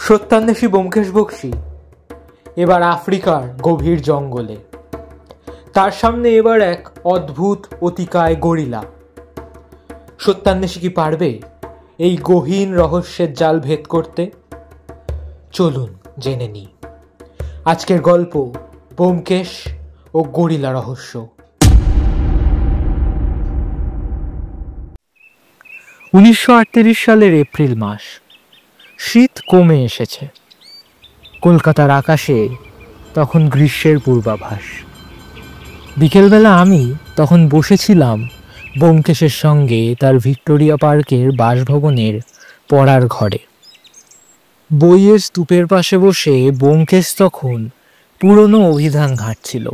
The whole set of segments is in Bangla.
সত্যান্বেষী ব্যোমকেশ বক্সী এবার আফ্রিকার গভীর জঙ্গলে। তার সামনে এবার এক অদ্ভুত অতিকায় গরিলা। সত্যান্বেষী কি পারবে এই গহীন রহস্যের জাল ভেদ করতে? চলুন জেনে নিই আজকের গল্প, ব্যোমকেশ ও গরিলা রহস্য। 1938 সালের এপ্রিল মাস। শীত কমে এসেছে। কলকাতার আকাশে তখন গ্রীষ্মের পূর্বাভাস। বিকেলবেলা আমি তখন বসেছিলাম ব্যোমকেশের সঙ্গে তার ভিক্টোরিয়া পার্কের বাসভবনের পড়ার ঘরে। বইয়ের স্তূপের পাশে বসে ব্যোমকেশ তখন পুরনো অভিধান ঘাঁটছিল,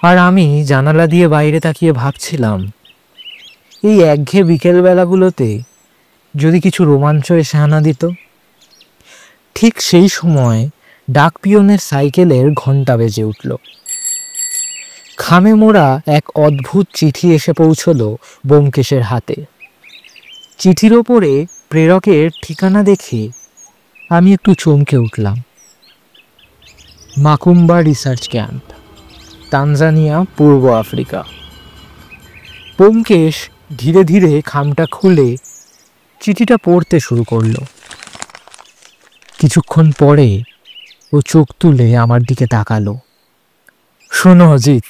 আর আমি জানালা দিয়ে বাইরে তাকিয়ে ভাবছিলাম, এই একঘেয়ে বিকেলবেলাগুলোতে যদি কিছু রোমাঞ্চ এসে আনা দিত। ঠিক সেই সময় ডাক পিয়নের সাইকেলের ঘণ্টা বেজে উঠল। খামে মোড়া এক অদ্ভুত চিঠি এসে পৌঁছল ব্যোমকেশের হাতে। চিঠির ওপরে প্রেরকের ঠিকানা দেখে আমি একটু চমকে উঠলাম। মাকুম্বা রিসার্চ ক্যাম্প, তানজানিয়া, পূর্ব আফ্রিকা। ব্যোমকেশ ধীরে ধীরে খামটা খুলে চিঠিটা পড়তে শুরু করল। কিছুক্ষণ পরে ও চোখ তুলে আমার দিকে তাকালো। শোনো অজিত,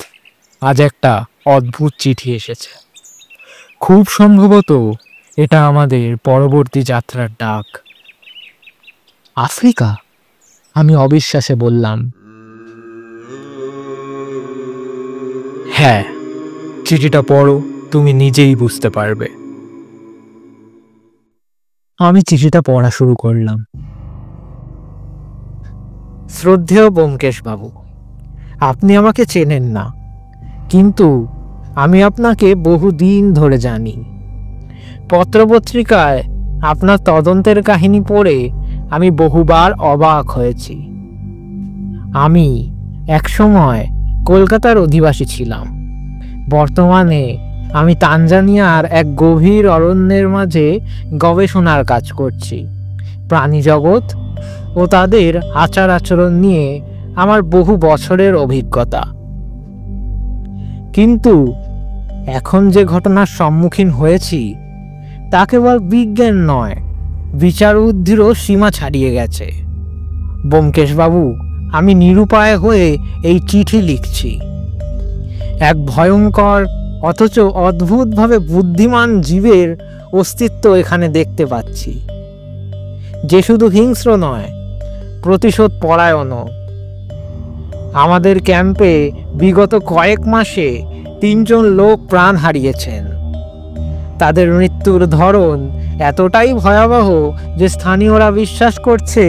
আজ একটা অদ্ভুত চিঠি এসেছে। খুব সম্ভবত এটা আমাদের পরবর্তী যাত্রার ডাক। আফ্রিকা? আমি অবিশ্বাসে বললাম। হ্যাঁ, চিঠিটা পড়ো, তুমি নিজেই বুঝতে পারবে। আমি চিঠিটা পড়া শুরু করলাম। শ্রদ্ধেয় ব্যোমকেশ বাবু, আপনি আমাকে চেনেন না, কিন্তু আমি আপনাকে বহুদিন ধরে জানি। পত্রপত্রিকায় আপনার তদন্তের কাহিনী পড়ে আমি বহুবার অবাক হয়েছি। আমি একসময় কলকাতার অধিবাসী ছিলাম। বর্তমানে আমি তানজানিয়ার এক গভীর অরণ্যের মাঝে গবেষণার কাজ করছি। প্রাণী জগৎ ও তাদের আচার আচরণ নিয়ে আমার বহু বছরের অভিজ্ঞতা। কিন্তু এখন যে ঘটনার সম্মুখীন হয়েছি তা কেবল বিজ্ঞান নয়, বিচার বুদ্ধিরও সীমা ছাড়িয়ে গেছে। ব্যোমকেশ বাবু, আমি নিরুপায় হয়ে এই চিঠি লিখছি। এক ভয়ঙ্কর অথচ অদ্ভুতভাবে বুদ্ধিমান জীবের অস্তিত্ব এখানে দেখতে পাচ্ছি, যে শুধু হিংস্র নয়, প্রতিশোধ পরায়ণও। আমাদের ক্যাম্পে বিগত কয়েক মাসে 3 জন লোক প্রাণ হারিয়েছেন। তাদের মৃত্যুর ধরন এতটাই ভয়াবহ যে স্থানীয়রা বিশ্বাস করছে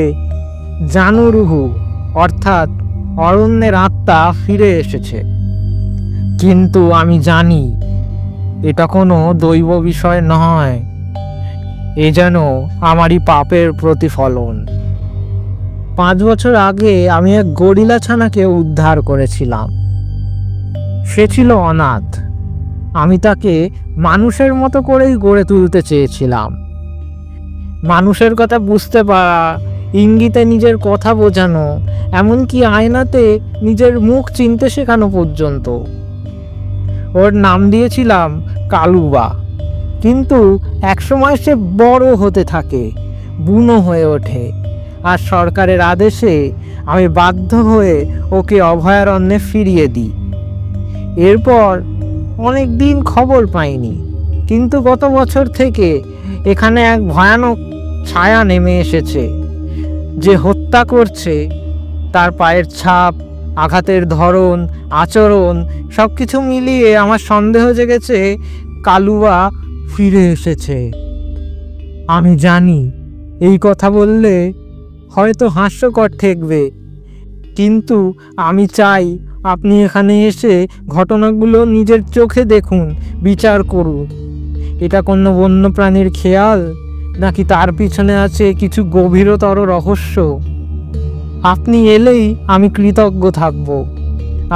জানুরুহু অর্থাৎ অরণ্যের আত্মা ফিরে এসেছে। কিন্তু আমি জানি এটা কোনো দৈব বিষয় নয়, এ যেন আমারই পাপের প্রতিফলন। 5 বছর আগে আমি এক গরিলা ছানাকে উদ্ধার করেছিলাম। সে ছিল অনাথ। আমি তাকে মানুষের মতো করেই গড়ে তুলতে চেয়েছিলাম। মানুষের কথা বুঝতে পারা, ইঙ্গিতে নিজের কথা বোঝানো, এমনকি আয়নাতে নিজের মুখ চিনতে শেখানো পর্যন্ত। ওর নাম দিয়েছিলাম কালুবা। কিন্তু একসময় সে বড় হতে থাকে, বুনো হয়ে ওঠে, আর সরকারের আদেশে আমি বাধ্য হয়ে ওকে অভয়ারণ্যে ফিরিয়ে দিই। এরপর অনেক দিন খবর পাইনি, কিন্তু গত বছর থেকে এখানে এক ভয়ানক ছায়া নেমে এসেছে। যে হত্যা করছে তার পায়ের ছাপ, আঘাতের ধরন, আচরণ সব কিছু মিলিয়ে আমার সন্দেহ জেগেছে কালুবা ফিরে এসেছে। আমি জানি এই কথা বললে হয়তো হাস্যকর ঠেকবে, কিন্তু আমি চাই আপনি এখানে এসে ঘটনাগুলো নিজের চোখে দেখুন, বিচার করুন। এটা কোনো বন্যপ্রাণীর খেয়াল, নাকি তার পিছনে আছে কিছু গভীরতর রহস্য? আপনি এলেই আমি কৃতজ্ঞ থাকব।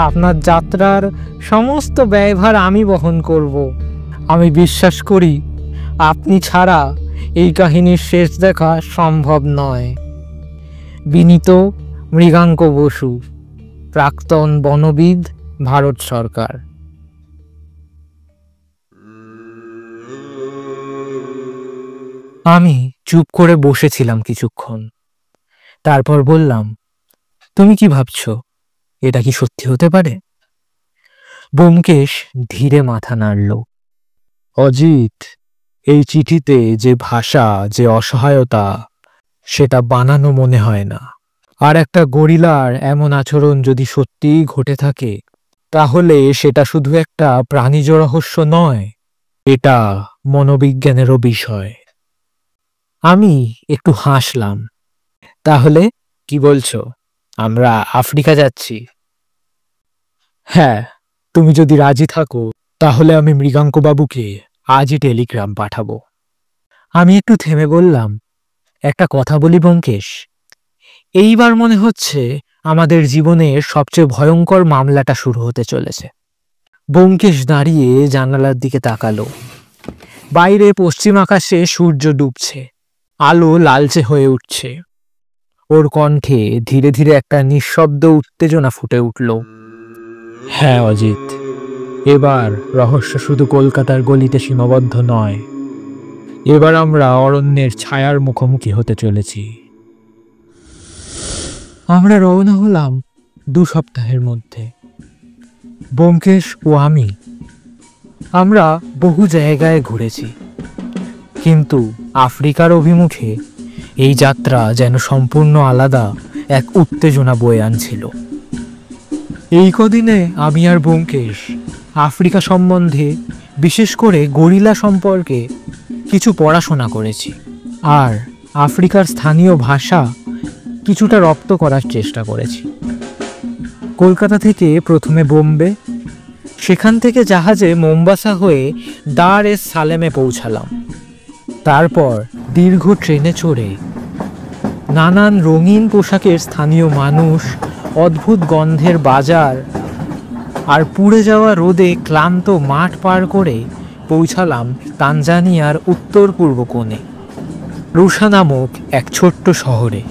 আপনার যাত্রার সমস্ত ব্যয়ভার আমি বহন করব। আমি বিশ্বাস করি আপনি ছাড়া এই কাহিনীর শেষ দেখা সম্ভব নয়। বিনীত, মৃগাঙ্ক বসু, প্রাক্তন বনবিদ, ভারত সরকার। আমি চুপ করে বসেছিলাম কিছুক্ষণ, তারপর বললাম, তুমি কি ভাবছো, এটা কি সত্যি হতে পারে? ব্যোমকেশ ধীরে মাথা নাড়ল। অজিত, এই চিঠিতে যে ভাষা, যে অসহায়তা, সেটা বানানো মনে হয় না। আর একটা গরিলার এমন আচরণ যদি সত্যিই ঘটে থাকে, তাহলে সেটা শুধু একটা প্রাণীজ রহস্য নয়, এটা মনোবিজ্ঞানেরও বিষয়। আমি একটু হাসলাম। তাহলে কি বলছো, আমরা আফ্রিকা যাচ্ছি? হ্যাঁ, তুমি যদি রাজি থাকো তাহলে আমি মৃগাঙ্কবাবুকে আজই টেলিগ্রাম পাঠাবো। আমি একটু থেমে বললাম, একটা কথা বলি ব্যোমকেশ, এইবার মনে হচ্ছে আমাদের জীবনের সবচেয়ে ভয়ঙ্কর মামলাটা শুরু হতে চলেছে। ব্যোমকেশ দাঁড়িয়ে জানালার দিকে তাকালো। বাইরে পশ্চিম আকাশে সূর্য ডুবছে, আলো লালচে হয়ে উঠছে। ওর কণ্ঠে ধীরে ধীরে একটা নিঃশব্দ উত্তেজনা ফুটে উঠল। হ্যাঁ অজিত, এবার রহস্য শুধু কলকাতার গলিতে সীমাবদ্ধ নয়, এবার আমরা অরণ্যের ছায়ার মুখোমুখি হতে চলেছি। আমরা রওনা হলাম 2 সপ্তাহের মধ্যে, ব্যোমকেশ ও আমি। আমরা বহু জায়গায় ঘুরেছি, কিন্তু আফ্রিকার অভিমুখে এই যাত্রা যেন সম্পূর্ণ আলাদা এক উত্তেজনা বয়ে আনছিল। এই কদিনে আমি আর ব্যোমকেশ আফ্রিকা সম্বন্ধে, বিশেষ করে গরিলা সম্পর্কে কিছু পড়াশোনা করেছি, আর আফ্রিকার স্থানীয় ভাষা কিছুটা রপ্ত করার চেষ্টা করেছি। কলকাতা থেকে প্রথমে বোম্বে, সেখান থেকে জাহাজে মোম্বাসা হয়ে দার এস সালেমে পৌঁছালাম। তারপর দীর্ঘ ট্রেনে চড়ে নানান রঙিন পোশাকের স্থানীয় মানুষ, অদ্ভুত গন্ধের বাজার আর পুড়ে যাওয়া রোদে ক্লান্ত মাঠ পার করে পৌঁছালাম তানজানিয়ার উত্তর পূর্ব কোণে, রুশা নামক এক ছোট্ট শহরে।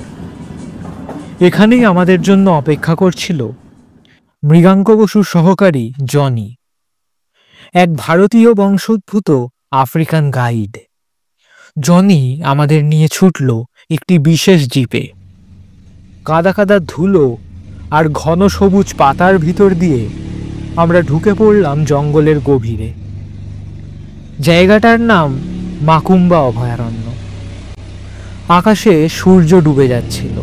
এখানেই আমাদের জন্য অপেক্ষা করছিল মৃগাঙ্ক বসুর সহকারী জনি, এক ভারতীয় বংশোদ্ভূত আফ্রিকান গাইড। জনি আমাদের নিয়ে ছুটল একটি বিশেষ জিপে। কাদা কাদা ধুলো আর ঘন সবুজ পাতার ভিতর দিয়ে আমরা ঢুকে পড়লাম জঙ্গলের গভীরে। জায়গাটার নাম মাকুম্বা অভয়ারণ্য। আকাশে সূর্য ডুবে যাচ্ছিল,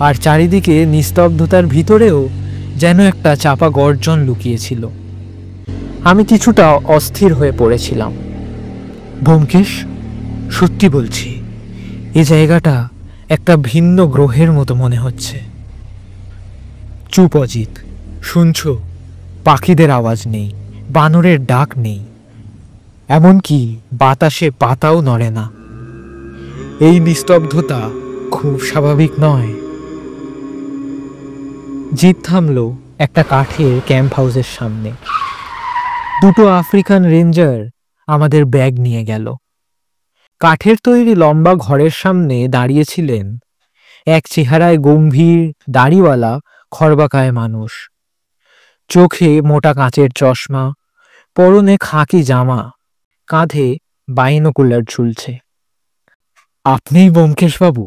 আর চারিদিকে নিস্তব্ধতার ভিতরেও যেন একটা চাপা গর্জন লুকিয়েছিল। আমি কিছুটা অস্থির হয়ে পড়েছিলাম। ব্যোমকেশ, সত্যি বলছি, এই জায়গাটা একটা ভিন্ন গ্রহের মতো মনে হচ্ছে। চুপ অজিত, শুনছ? পাখিদের আওয়াজ নেই, বানরের ডাক নেই, এমনকি বাতাসে পাতাও নড়ে না। এই নিস্তব্ধতা খুব স্বাভাবিক নয়। জিপ থামল একটা কাঠের ক্যাম্প হাউসের সামনে। 2 আফ্রিকান রেঞ্জার আমাদের ব্যাগ নিয়ে গেল। কাঠের তৈরি লম্বা ঘরের সামনে দাঁড়িয়েছিলেন এক চেহারায় গম্ভীর, দাড়িওয়ালা, খর্বাকায় মানুষ। চোখে মোটা কাঁচের চশমা, পরনে খাকি জামা, কাঁধে বাইনোকুলার ঝুলছে। আপনিই ব্যোমকেশবাবু?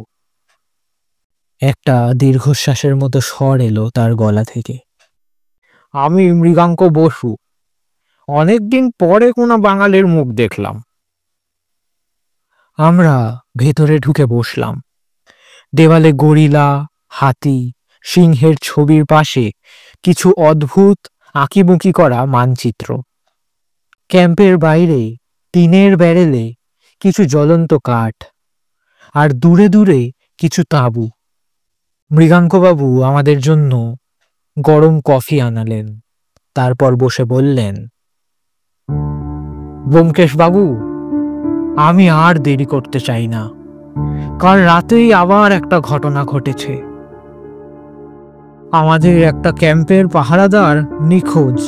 একটা দীর্ঘশ্বাসের মতো স্বর এলো তার গলা থেকে। আমি মৃগাঙ্ক বসু, অনেকদিন পরে কোনো বাঙালির মুখ দেখলাম। আমরা ভেতরে ঢুকে বসলাম। দেওয়ালে গরিলা, হাতি, সিংহের ছবির পাশে কিছু অদ্ভুত আঁকিবুঁকি করা মানচিত্র। ক্যাম্পের বাইরে টিনের ব্যারেলে কিছু জ্বলন্ত কাঠ, আর দূরে দূরে কিছু তাঁবু। মৃগাঙ্কবাবু আমাদের জন্য গরম কফি আনালেন, তারপর বসে বললেন, ব্যোমকেশবাবু, আমি আর দেরি করতে চাই না। কাল রাতেই আবার একটা ঘটনা ঘটেছে। আমাদের একটা ক্যাম্পের পাহারাদার নিখোঁজ,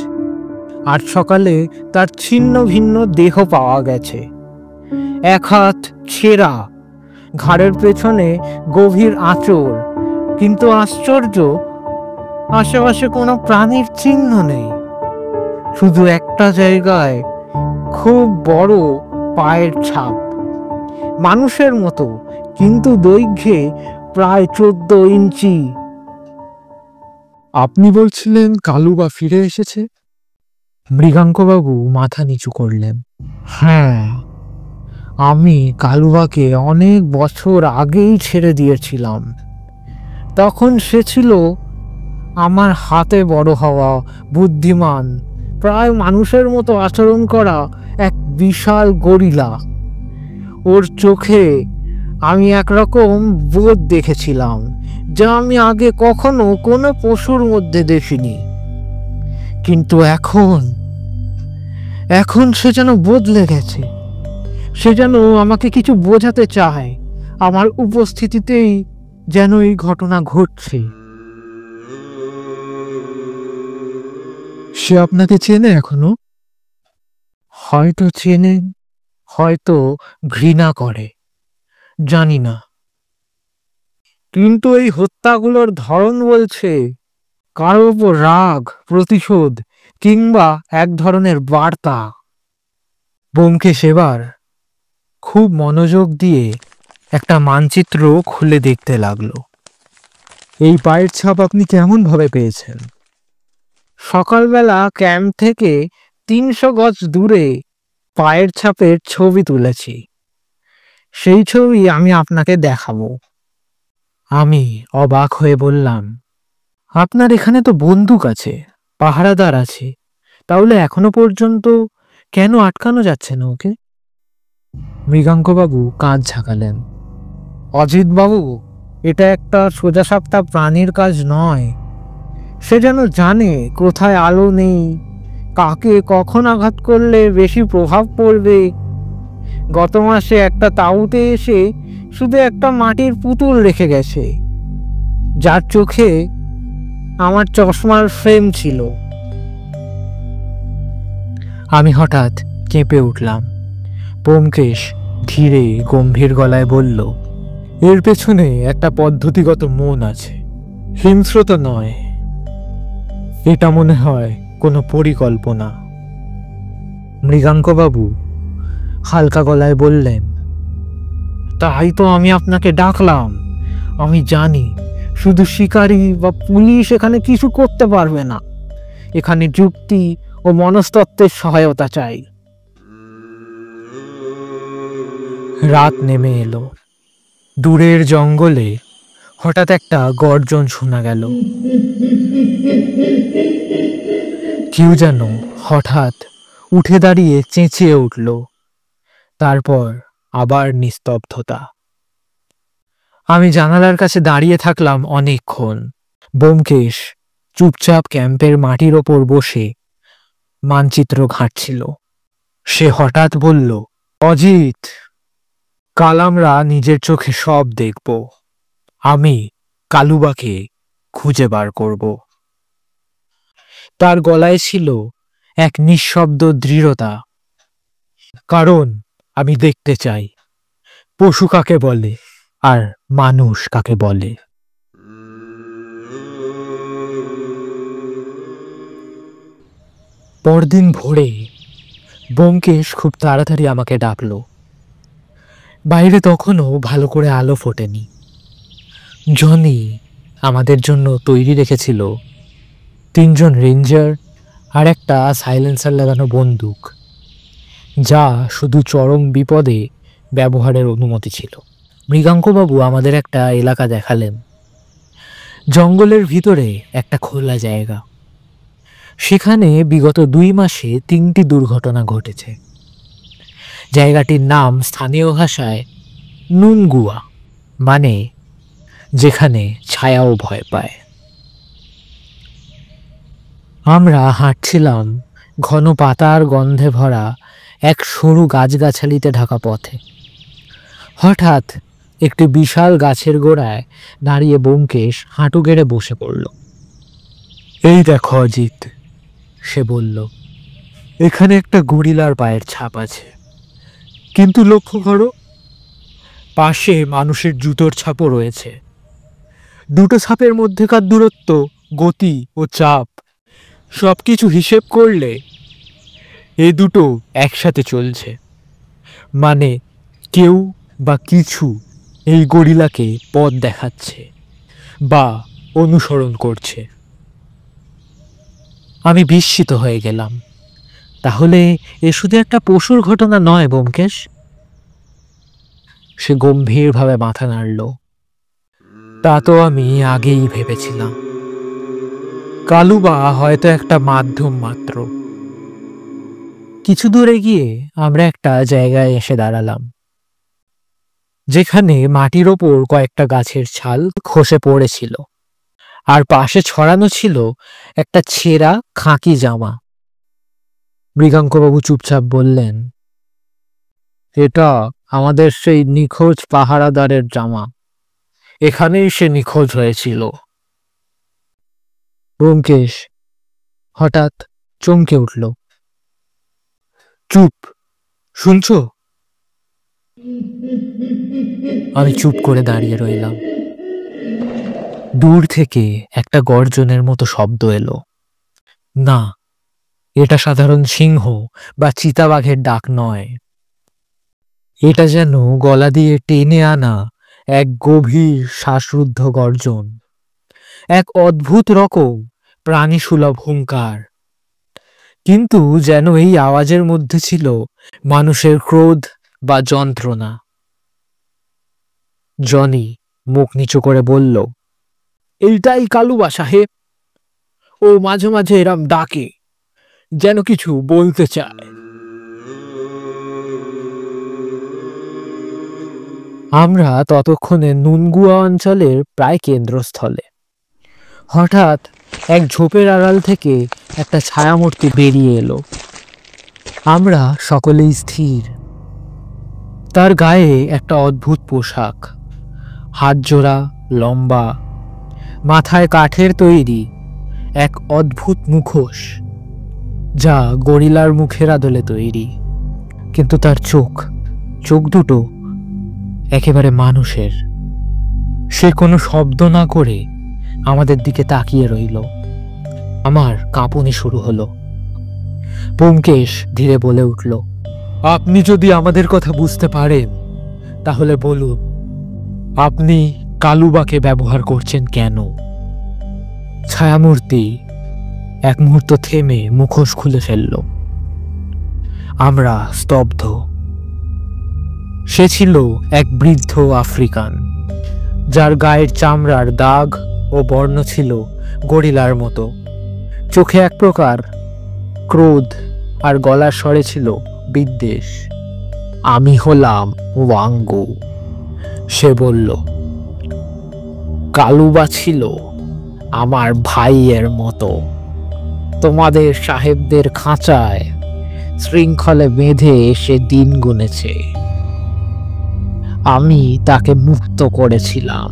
আজ সকালে তার ছিন্ন ভিন্ন দেহ পাওয়া গেছে। 1 হাত ছেঁড়া, ঘাড়ের পেছনে গভীর আঁচড়, কিন্তু আশ্চর্য, আশেপাশে কোনো প্রাণীর চিহ্ন নেই। শুধু একটা জায়গায় খুব বড় পায়ের ছাপ, মানুষের মতো, কিন্তু দৈর্ঘ্যে প্রায় 14 ইঞ্চি। আপনি বলছিলেন কালুবা ফিরে এসেছে? মৃগাঙ্কবাবু মাথা নিচু করলেন। হ্যাঁ, আমি কালুবাকে অনেক বছর আগেই ছেড়ে দিয়েছিলাম। তখন সে ছিল আমার হাতে বড় হওয়া, বুদ্ধিমান, প্রায় মানুষের মতো আচরণ করা এক বিশাল গরিলা। ওর চোখে আমি একরকম বোধ দেখেছিলাম, যা আমি আগে কখনো কোনো পশুর মধ্যে দেখিনি। কিন্তু এখন সে যেন বদলে গেছে। সে যেন আমাকে কিছু বোঝাতে চায়। আমার উপস্থিতিতেই যেন এই ঘটনা ঘটছে। সে আপনাকে চেনে এখনো? হয়তো চেনে, হয়তো ঘৃণা করে, জানি না। কিন্তু এই হত্যাগুলোর ধরন বলছে কারোর উপর রাগ, প্রতিশোধ, কিংবা এক ধরনের বার্তা। ব্যোমকেশ এবার খুব মনোযোগ দিয়ে একটা মানচিত্র খুলে দেখতে লাগলো। এই পায়ের ছাপ আপনি কেমন ভাবে পেয়েছেন? সকালবেলা ক্যাম্প থেকে 300 গজ দূরে পায়ের ছাপের ছবি তুলেছি। সেই ছবি আমি আপনাকে দেখাবো। আমি অবাক হয়ে বললাম, আপনার এখানে তো বন্দুক আছে, পাহারাদার আছে, তাহলে এখনো পর্যন্ত কেন আটকানো যাচ্ছে না ওকে? মৃগাঙ্কবাবু কাঁধ ঝাঁকালেন। অজিতবাবু, এটা একটা সোজাসাপটা প্রাণীর কাজ নয়। সে যেন জানে কোথায় আলো নেই, কাকে কখন আঘাত করলে বেশি প্রভাব পড়বে। গত মাসে একটা তাঁবুতে এসে শুধু একটা মাটির পুতুল রেখে গেছে, যার চোখে আমার চশমার ফ্রেম ছিল। আমি হঠাৎ কেঁপে উঠলাম। ব্যোমকেশ ধীরে গম্ভীর গলায় বলল, এর পেছনে একটা পদ্ধতিগত মন আছে, হিংস্রতা নয়। এটা মনে হয় কোনো পরিকল্পনা। মৃগাঙ্কবাবু হালকা গলায় বললেন, তাই তো আমি আপনাকে ডাকলাম। আমি জানি শুধু শিকারী বা পুলিশ এখানে কিছু করতে পারবে না। এখানে যুক্তি ও মনস্তত্ত্বের সহায়তা চাই। রাত নেমে এলো। দূরের জঙ্গলে হঠাৎ একটা গর্জন শোনা গেল। কেউ যেন হঠাৎ উঠে দাঁড়িয়ে চেঁচিয়ে উঠল। তারপর আবার নিস্তব্ধতা। আমি জানালার কাছে দাঁড়িয়ে থাকলাম অনেকক্ষণ। ব্যোমকেশ চুপচাপ ক্যাম্পের মাটির ওপর বসে মানচিত্র ঘাঁটছিল। সে হঠাৎ বলল, অজিত, কাল আমরা নিজের চোখে সব দেখব। আমি কালুবাকে খুঁজে বার করব। তার গলায় ছিল এক নিঃশব্দ দৃঢ়তা। কারণ আমি দেখতে চাই পশু কাকে বলে আর মানুষ কাকে বলে। পরদিন ভোরে ব্যোমকেশ খুব তাড়াতাড়ি আমাকে ডাকলো। বাইরে তখনও ভালো করে আলো ফোটেনি। জনি আমাদের জন্য তৈরি রেখেছিল 3 জন রেঞ্জার আর একটা সাইলেন্সার লাগানো বন্দুক, যা শুধু চরম বিপদে ব্যবহারের অনুমতি ছিল। মৃগাঙ্কবাবু আমাদের একটা এলাকা দেখালেন। জঙ্গলের ভিতরে একটা খোলা জায়গা। সেখানে বিগত 2 মাসে 3টি দুর্ঘটনা ঘটেছে। জায়গাটির নাম স্থানীয় ভাষায় নুনগুয়া, মানে যেখানে ছায়াও ভয় পায়। আমরা হাঁটছিলাম ঘন পাতার গন্ধে ভরা এক সরু গাছগাছালিতে ঢাকা পথে। হঠাৎ একটি বিশাল গাছের গোড়ায় দাঁড়িয়ে ব্যোমকেশ হাঁটু গেড়ে বসে পড়ল। এই দেখো অজিত, সে বলল, এখানে একটা গরিলার পায়ের ছাপ আছে, কিন্তু লক্ষ্য করো, পাশে মানুষের জুতোর ছাপও রয়েছে। দুটো ছাপের মধ্যেকার দূরত্ব, গতি ও চাপ সবকিছু হিসেব করলে এ দুটো একসাথে চলছে। মানে কেউ বা কিছু এই গরিলাকে পথ দেখাচ্ছে বা অনুসরণ করছে। আমি বিস্মিত হয়ে গেলাম। তাহলে এ শুধু একটা পশুর ঘটনা নয় ব্যোমকেশ? সে গম্ভীরভাবে মাথা নাড়ল। তা তো আমি আগেই ভেবেছিলাম। কালুবা হয়তো একটা মাধ্যম মাত্র। কিছু দূরে গিয়ে আমরা একটা জায়গায় এসে দাঁড়ালাম, যেখানে মাটির ওপর কয়েকটা গাছের ছাল খসে পড়েছিল, আর পাশে ছড়ানো ছিল একটা ছেঁড়া খাঁকি জামা। মৃগাঙ্কবাবু চুপচাপ বললেন, এটা আমাদের সেই নিখোঁজ পাহারাদারের জামা। এখানেই সে নিখোঁজ হয়েছিল। ব্যোমকেশ হঠাৎ চমকে উঠল। চুপ, শুনছো? আমি চুপ করে দাঁড়িয়ে রইলাম। দূর থেকে একটা গর্জনের মতো শব্দ এলো। না, এটা সাধারণ সিংহ বা চিতাবাঘের ডাক নয়। এটা যেন গলা দিয়ে টেনে আনা এক গভীর শ্বাসরুদ্ধ গর্জন, এক অদ্ভুত রকম প্রাণীসুলভ হুঙ্কার। কিন্তু যেন এই আওয়াজের মধ্যে ছিল মানুষের ক্রোধ বা যন্ত্রণা। জনি মুখ নিচু করে বলল, এইটাই কালুবা সাহেব। ও মাঝে মাঝে এরম ডাকে, যেন কিছু বলতে চায়। আমরা ততক্ষণে নুনগুয়া অঞ্চলের প্রায় কেন্দ্রস্থলে। হঠাৎ এক ঝোপের আড়াল থেকে একটা ছায়ামূর্তি বেরিয়ে এলো। আমরা সকলেই স্থির। তার গায়ে একটা অদ্ভুত পোশাক, হাতজোড়া, লম্বা, মাথায় কাঠের তৈরি এক অদ্ভুত মুখোশ, যা গরিলার মুখের আদলে তৈরি। কিন্তু তার চোখ দুটো একেবারে মানুষের। সে কোনো শব্দ না করে আমাদের দিকে তাকিয়ে রইল। আমার কাঁপুনি শুরু হলো। ব্যোমকেশ ধীরে বলে উঠল, আপনি যদি আমাদের কথা বুঝতে পারেন তাহলে বলুন, আপনি কালুবাকে ব্যবহার করছেন কেন? ছায়ামূর্তি এক মুহূর্ত থেমে মুখোশ খুলে ফেলল। আমরা স্তব্ধ। সে ছিল এক বৃদ্ধ আফ্রিকান, যার গায়ের চামড়ার দাগ ও বর্ণ ছিল গরিলার মতো। চোখে এক প্রকার ক্রোধ, আর গলার স্বরে ছিল বিদ্বেষ। আমি হলাম ওয়াঙ্গো, সে বলল। কালুবা ছিল আমার ভাইয়ের মতো। তোমাদের সাহেবদের খাঁচায় শৃঙ্খলে বেঁধে সে দিন গুনেছে। আমি তাকে মুক্ত করেছিলাম,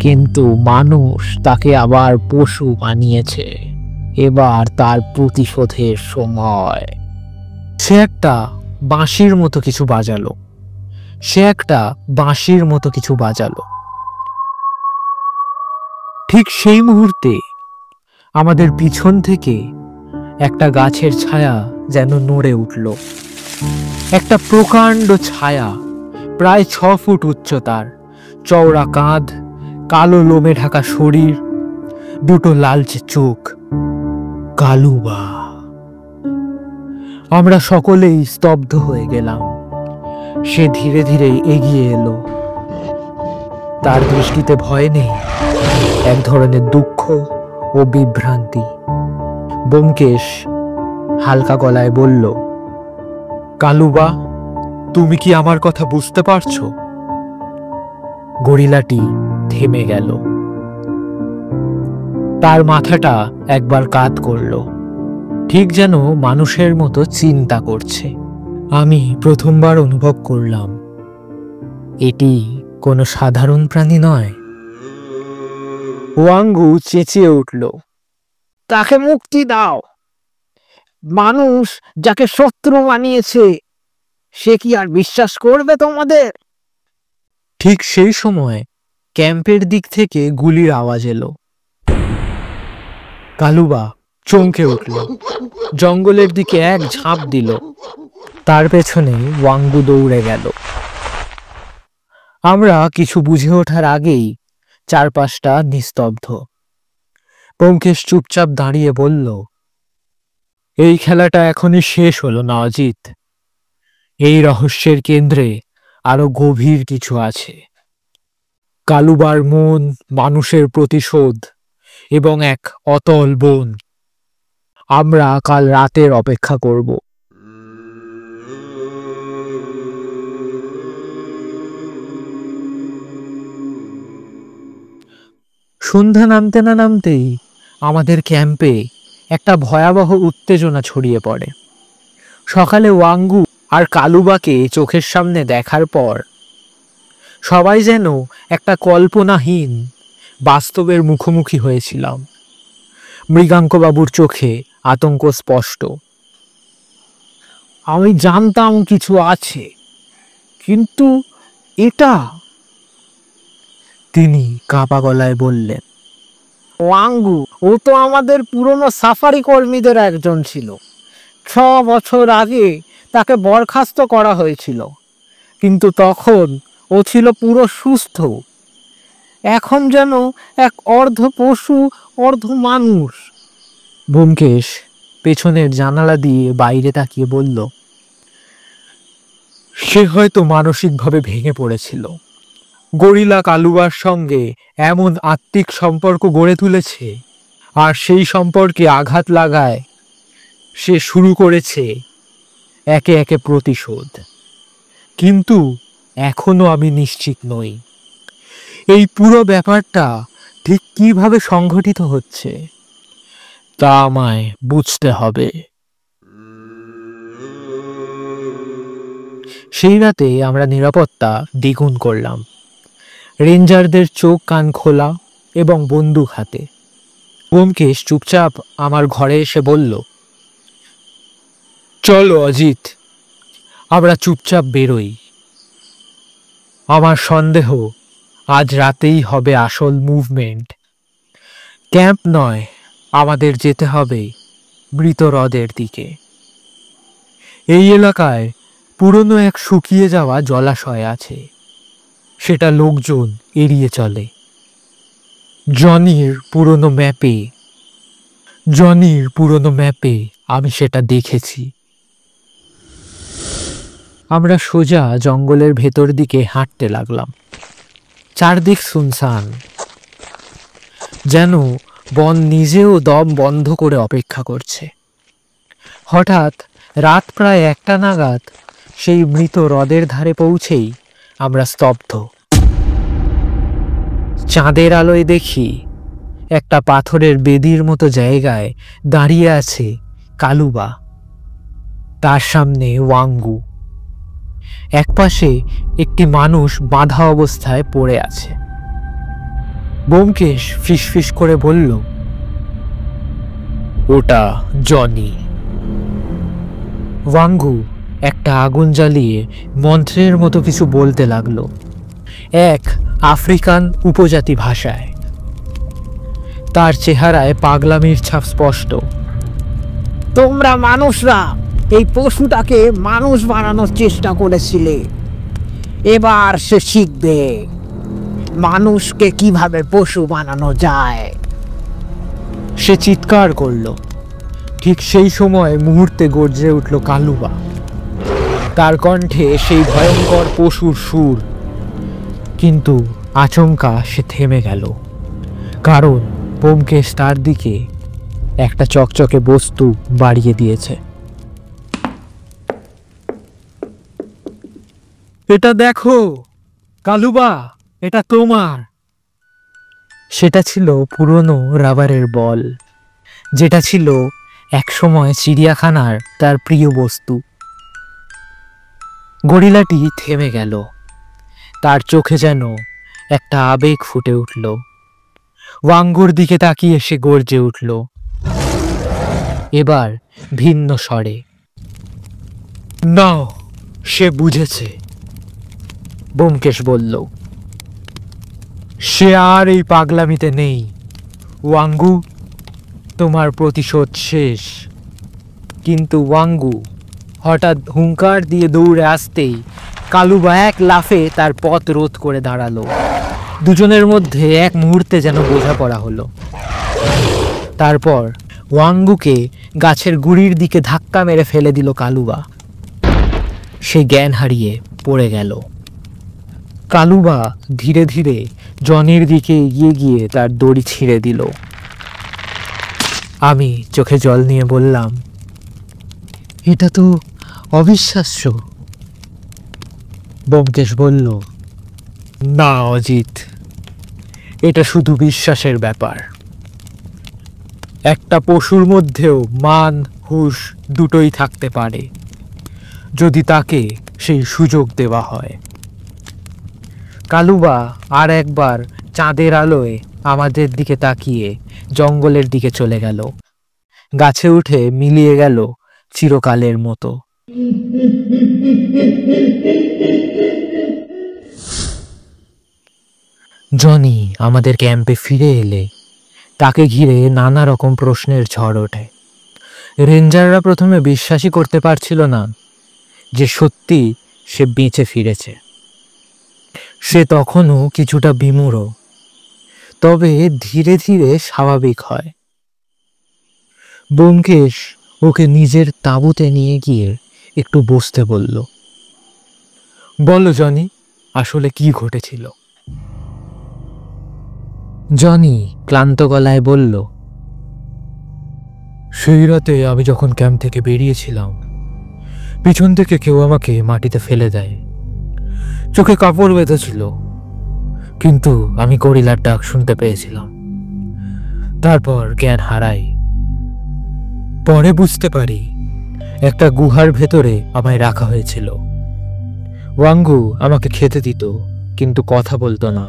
কিন্তু মানুষ তাকে আবার পশু বানিয়েছে। এবার তার প্রতিশোধের সময়। সে একটা বাঁশির মতো কিছু বাজালো। ঠিক সেই মুহূর্তে আমাদের পিছন থেকে একটা গাছের ছায়া যেন নড়ে উঠল। একটা প্রকাণ্ড ছায়া, প্রায় 6 ফুট উচ্চতার, চওড়া কাঁধ, কালো লোমে ঢাকা শরীর, দুটো লালচে চোখ। কালুবা। আমরা সকলেই স্তব্ধ হয়ে গেলাম। সে ধীরে ধীরে এগিয়ে এলো। তার দৃষ্টিতে ভয় নেই, এক ধরনের দুঃখ ও বিভ্রান্তি। ব্যোমকেশ হালকা গলায় বলল, কালুবা, তুমি কি আমার কথা বুঝতে পারছো? গরিলাটি থেমে গেল। তার মাথাটা একবার কাত করল, ঠিক যেন মানুষের মতো চিন্তা করছে। আমি প্রথমবার অনুভব করলাম এটি কোনো সাধারণ প্রাণী নয়। ওয়াঙ্গু চেঁচিয়ে উঠল, তাকে মুক্তি দাও। মানুষ যাকে শত্রু বানিয়েছে, সে কি আর বিশ্বাস করবে তোমাদের? ঠিক সেই সময় ক্যাম্পের দিক থেকে গুলির আওয়াজ এলো। কালুবা চমকে উঠল, জঙ্গলের দিকে এক ঝাঁপ দিল। তার পেছনে ওয়াঙ্গু দৌড়ে গেল। আমরা কিছু বুঝে ওঠার আগেই চারপাশটা নিস্তব্ধ। ব্যোমকেশ চুপচাপ দাঁড়িয়ে বলল, এই খেলাটা এখনই শেষ হলো না অজিত। এই রহস্যের কেন্দ্রে আরো গভীর কিছু আছে। কালুবার মন, মানুষের প্রতিশোধ এবং এক অতল বন। আমরা কাল রাতের অপেক্ষা করব। সন্ধ্যা নামতে না নামতেই আমাদের ক্যাম্পে একটা ভয়াবহ উত্তেজনা ছড়িয়ে পড়ে। সকালে ওয়াঙ্গু আর কালুবাকে চোখের সামনে দেখার পর সবাই যেন একটা কল্পনাহীন বাস্তবের মুখোমুখি হয়েছিলাম। মৃগাঙ্কবাবুর চোখে আতঙ্ক স্পষ্ট। আমি জানতাম কিছু আছে, কিন্তু এটা, তিনি কাঁপা গলায় বললেন। ওয়াঙ্গু, ও তো আমাদের পুরনো সাফারি কর্মীদের একজন ছিল। 6 বছর আগে তাকে বরখাস্ত করা হয়েছিল, কিন্তু তখন ও ছিল পুরো সুস্থ। এখন যেন এক অর্ধ পশু অর্ধ মানুষ। ব্যোমকেশ পেছনের জানালা দিয়ে বাইরে তাকিয়ে বলল, সে হয়তো মানসিকভাবে ভেঙে পড়েছিল। গরিলা কালুবার সঙ্গে এমন আত্মিক সম্পর্ক গড়ে তুলেছে, আর সেই সম্পর্কে আঘাত লাগায় সে শুরু করেছে একে একে প্রতিশোধ। কিন্তু এখনো আমি নিশ্চিত নই এই পুরো ব্যাপারটা ঠিক কিভাবে সংঘটিত হচ্ছে, তা আমায় বুঝতে হবে। সেই রাতে আমরা নিরাপত্তা দ্বিগুণ করলাম। রেঞ্জারদের চোখ কান খোলা এবং বন্দুক হাতে। ব্যোমকেশ চুপচাপ আমার ঘরে এসে বলল, চলো অজিত, আমরা চুপচাপ বেরোই। আমার সন্দেহ আজ রাতেই হবে আসল মুভমেন্ট। ক্যাম্প নয়, আমাদের যেতে হবে মৃত হ্রদের দিকে। এই এলাকায় পুরনো এক শুকিয়ে যাওয়া জলাশয় আছে, সেটা লোকজন এড়িয়ে চলে। জনির পুরনো ম্যাপে আমি সেটা দেখেছি। আমরা সোজা জঙ্গলের ভেতর দিকে হাঁটতে লাগলাম। চারদিক সুনসান, যেন বন নিজেও দম বন্ধ করে অপেক্ষা করছে। হঠাৎ রাত প্রায় 1টা নাগাদ সেই মৃত হ্রদের ধারে পৌঁছেই আমরা স্তব্ধ। চাঁদের আলোয় দেখি একটা পাথরের বেদির মতো জায়গায় দাঁড়িয়ে আছে কালুবা, তার সামনে ওয়াঙ্গু। একপাশে একটি মানুষ বাঁধা অবস্থায় পড়ে আছে। ব্যোমকেশ ফিসফিস করে বলল, ওটা জনি। ওয়াঙ্গু একটা আগুন জ্বালিয়ে মন্ত্রের মতো কিছু বলতে লাগলো, এক আফ্রিকান উপজাতি ভাষায়। তার চেহারায় পাগলামির ছাপ স্পষ্ট। তোমরা মানুষরা এই পশুটাকে মানুষ বানানোর চেষ্টা করেছিলে, এবার সে শিখবে মানুষকে কিভাবে পশু বানানো যায়। সে চিৎকার করল। ঠিক সেই সময় মুহূর্তে গর্জে উঠল কালুবা। তার কণ্ঠে সেই ভয়ঙ্কর পশুর সুর। কিন্তু আচমকা সে থেমে গেল, কারণ ব্যোমকেশ তার দিকে একটা চকচকে বস্তু বাড়িয়ে দিয়েছে। এটা দেখো কালুবা, এটা তোমার। সেটা ছিল পুরনো রাবারের বল, যেটা ছিল একসময় চিড়িয়াখানার তার প্রিয় বস্তু। গরিলাটি থেমে গেল, তার চোখে যেন একটা আবেগ ফুটে উঠল। ওয়াঙ্গুর দিকে তাকিয়ে সে গর্জে উঠল, এবার ভিন্ন স্বরে। নাও, সে বুঝেছে, ব্যোমকেশ বলল। সে আর এই পাগলামিতে নেই। ওয়াঙ্গু, তোমার প্রতিশোধ শেষ। কিন্তু ওয়াঙ্গু হঠাৎ হুঙ্কার দিয়ে দৌড়ে আসতেই কালুবা এক লাফে তার পথ রোধ করে দাঁড়ালো। দুজনের মধ্যে এক মুহূর্তে যেন বোঝাপড়া হলো। তারপর ওয়াঙ্গুকে গাছের গুড়ির দিকে ধাক্কা মেরে ফেলে দিল কালুবা। সে জ্ঞান হারিয়ে পড়ে গেল। কালুবা ধীরে ধীরে জনির দিকে এগিয়ে গিয়ে তার দড়ি ছিঁড়ে দিল। আমি চোখে জল নিয়ে বললাম, এটা তো অবিশ্বাস্য। ব্যোমকেশ বলল, না অজিত, এটা শুধু বিশ্বাসের ব্যাপার। একটা পশুর মধ্যেও মান হুঁশ দুটোই থাকতে পারে, যদি তাকে সেই সুযোগ দেওয়া হয়। কালুবা আর একবার চাঁদের আলোয় আমাদের দিকে তাকিয়ে জঙ্গলের দিকে চলে গেল। গাছে উঠে মিলিয়ে গেল চিরকালের মতো। জনি আমাদের ক্যাম্পে ফিরে এলে তাকে ঘিরে নানা রকম প্রশ্নের ঝড় ওঠে। রেঞ্জাররা প্রথমে বিশ্বাসই করতে পারছিল না যে সত্যি সে বেঁচে ফিরেছে। সে তখনও কিছুটা বিমূঢ়, তবে ধীরে ধীরে স্বাভাবিক হয়। ব্যোমকেশ ওকে নিজের তাঁবুতে নিয়ে গিয়ে একটু বসতে বলল। বলো জনি, আসলে কি ঘটেছিল? জনি ক্লান্ত গলায় বলল, সেই রাতে আমি যখন ক্যাম্প থেকে বেরিয়েছিলাম, পিছন থেকে কেউ আমাকে মাটিতে ফেলে দেয়। চোখে কাপড় বেঁধেছিল, কিন্তু আমি গরিলার ডাক শুনতে পেয়েছিলাম। তারপর জ্ঞান হারাই। পরে বুঝতে পারি একটা গুহার ভেতরে আমায় রাখা হয়েছিল। ওয়াঙ্গু আমাকে খেতে দিত, কিন্তু কথা বলতো না।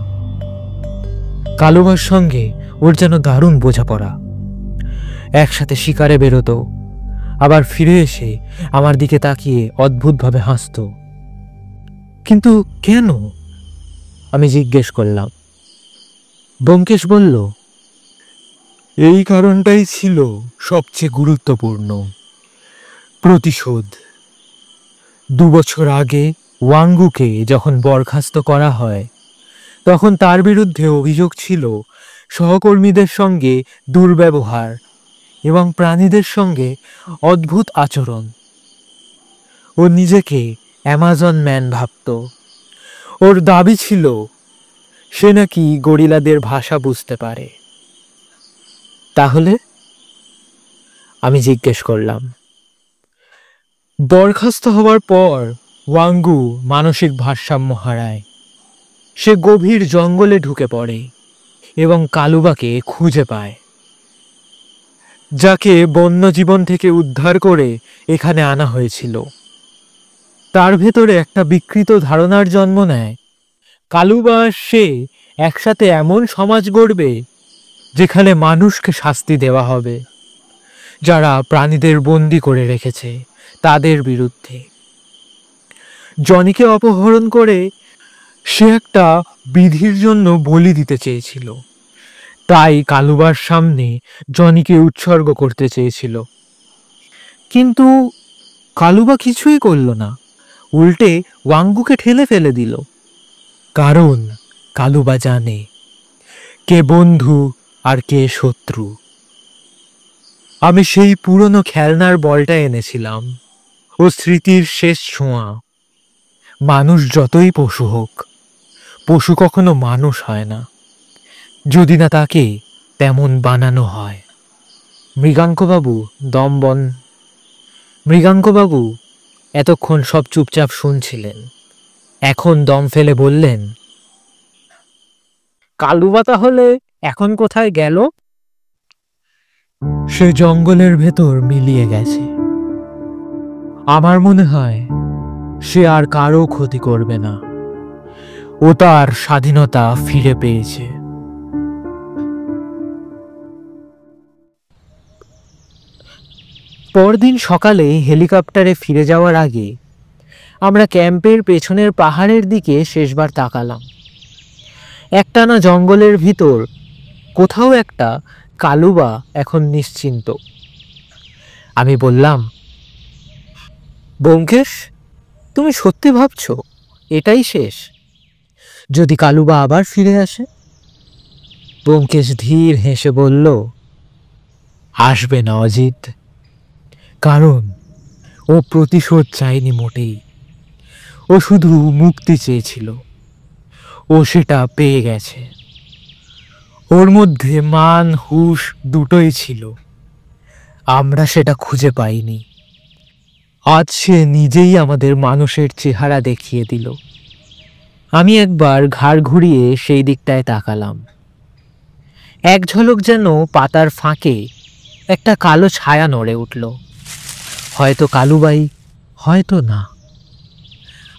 কালুবার সঙ্গে ওর যেন দারুণ বোঝাপড়া। একসাথে শিকারে বেরোতো, আবার ফিরে এসে আমার দিকে তাকিয়ে অদ্ভুতভাবে হাসত। কিন্তু কেন? আমি জিজ্ঞেস করলাম। ব্যোমকেশ বলল, এই কারণটাই ছিল সবচেয়ে গুরুত্বপূর্ণ, প্রতিশোধ। 2 বছর আগে ওয়াঙ্গুকে যখন বরখাস্ত করা হয়, তখন তার বিরুদ্ধে অভিযোগ ছিল সহকর্মীদের সঙ্গে দুর্ব্যবহার এবং প্রাণীদের সঙ্গে অদ্ভুত আচরণ। ও নিজেকে অ্যামাজন ম্যান ভাবত। ওর দাবি ছিল সে নাকি গরিলাদের ভাষা বুঝতে পারে। তাহলে? আমি জিজ্ঞেস করলাম। বরখাস্ত হওয়ার পর ওয়াঙ্গু মানসিক ভারসাম্য হারায়। সে গভীর জঙ্গলে ঢুকে পড়ে এবং কালুবাকে খুঁজে পায়, যাকে বন্যজীবন থেকে উদ্ধার করে এখানে আনা হয়েছিল। তার ভেতরে একটা বিকৃত ধারণার জন্ম নেয় কালুবা আর সে একসাথে এমন সমাজ গড়বে যেখানে মানুষকে শাস্তি দেওয়া হবে, যারা প্রাণীদের বন্দি করে রেখেছে তাদের বিরুদ্ধে। জনিকে অপহরণ করে সে একটা বিধির জন্য বলি দিতে চেয়েছিল, তাই কালুবার সামনে জনিকে উৎসর্গ করতে চেয়েছিল। কিন্তু কালুবা কিছুই করল না, উল্টে ওয়াঙ্গুকে ঠেলে ফেলে দিল। কারণ কালুবা জানে কে বন্ধু আর কে শত্রু। আমি সেই পুরনো খেলনার বলটা এনেছিলাম, ও স্মৃতির শেষ ছোঁয়া। মানুষ যতই পশু হোক, পশু কখনো মানুষ হয় না, যদি না তাকে তেমন বানানো হয়। মৃগাঙ্কবাবু এতক্ষণ সব চুপচাপ শুনছিলেন। এখন দম ফেলে বললেন, কালুবা তাহলে এখন কোথায় গেল? সে জঙ্গলের ভেতর মিলিয়ে গেছে। আমার মনে হয় সে আর কারো ক্ষতি করবে না। ও তার স্বাধীনতা ফিরে পেয়েছে। পরদিন সকালে হেলিকপ্টারে ফিরে যাওয়ার আগে আমরা ক্যাম্পের পেছনের পাহাড়ের দিকে শেষবার তাকালাম। একটানা জঙ্গলের ভিতর কোথাও একটা কালুবা এখন নিশ্চিন্ত। আমি বললাম, ব্যোমকেশ, তুমি সত্যি ভাবছো এটাই শেষ? যদি কালুবা আবার ফিরে আসে? ব্যোমকেশ ধীর হেসে বলল, আসবে না অজিত, কারণ ও প্রতিশোধ চায়নি মোটেই। ও শুধু মুক্তি চেয়েছিল। ও সেটা পেয়ে গেছে। ওর মধ্যে মান হুঁশ দুটোই ছিল, আমরা সেটা খুঁজে পাইনি। আজ সে নিজেই আমাদের মানুষের চেহারা দেখিয়ে দিল। আমি একবার ঘাড় ঘুরিয়ে সেই দিকটায় তাকালাম। এক ঝলক যেন পাতার ফাঁকে একটা কালো ছায়া নড়ে উঠল। হয়তো কালুবাই, হয়তো না।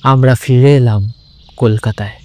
আমরা ফিরে এলাম কলকাতায়।